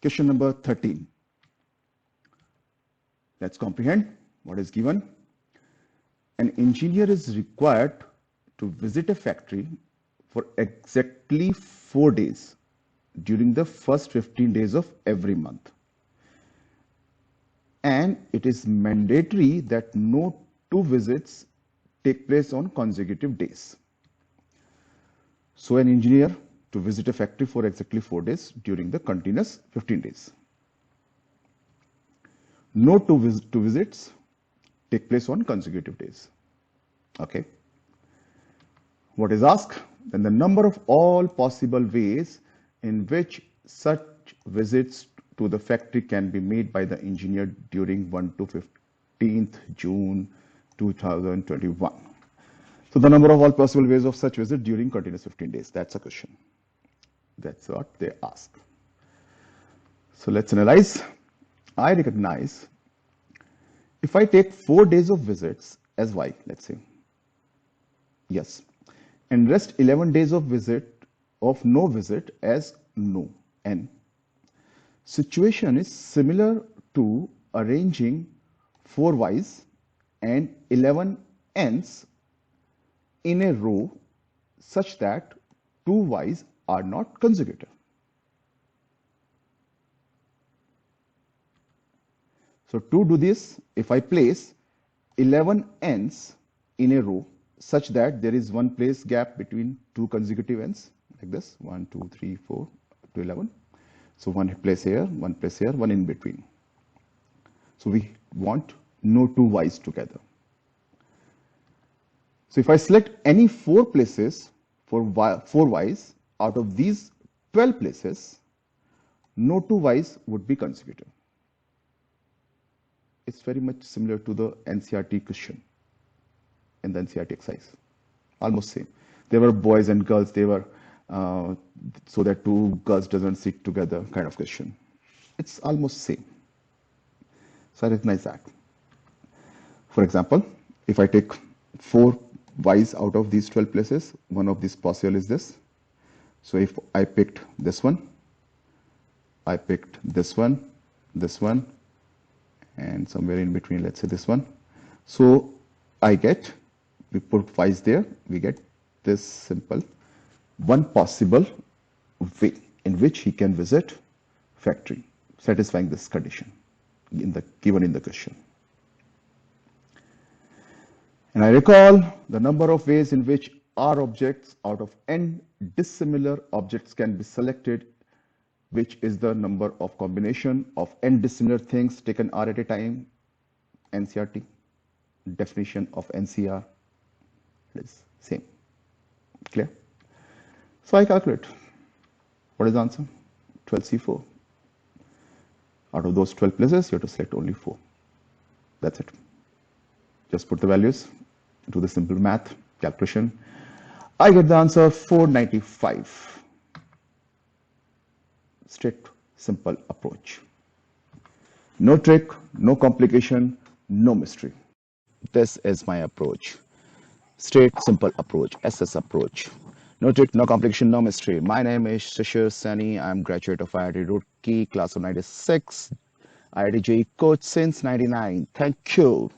Question number 13. Let's comprehend what is given. An engineer is required to visit a factory for exactly 4 days during the first 15 days of every month. And it is mandatory that no 2 visits take place on consecutive days. So an engineer to visit a factory for exactly 4 days during the continuous 15 days. No 2 visits take place on consecutive days. Okay. What is asked? Then the number of all possible ways in which such visits to the factory can be made by the engineer during 1 to 15th June 2021. So the number of all possible ways of such visit during continuous 15 days. That's a question. That's what they ask. So let's analyze. I recognize if I take 4 days of visits as y, let's say, yes, and rest 11 days of no visit as no, n. Situation is similar to arranging 4 y's and 11 n's in a row such that 2 y's are not consecutive. So to do this, if I place 11 n's in a row such that there is one place gap between 2 consecutive n's, like this, 1, 2, 3, 4 to 11. So one place here, one in between. So we want no 2 y's together. So if I select any 4 places for 4 y's out of these 12 places, no 2 y's would be consecutive. It's very much similar to the NCERT question in the NCERT exercise, almost same. They were boys and girls, they were so that 2 girls doesn't sit together kind of question. It's almost same. So I recognize that. For example, if I take 4 y's out of these 12 places, one of these possible is this. So if I picked this one, I picked this one, and somewhere in between, let's say this one. So we put y's there, we get this simple one possible way in which he can visit factory, satisfying this condition given in the question. And I recall the number of ways in which R objects out of n dissimilar objects can be selected, which is the number of combination of n dissimilar things taken R at a time, NCERT, definition of NCR, it is same, clear? So I calculate, what is the answer? 12C4. Out of those 12 places, you have to select only 4. That's it. Just put the values, do the simple math calculation. I get the answer 495. Straight, simple approach. No trick, no complication, no mystery. This is my approach. Straight, simple approach, SS approach. No trick, no complication, no mystery. My name is Shishir Sani. I'm graduate of IIT Roorkee, class of 96. IIT JEE coach since 99. Thank you.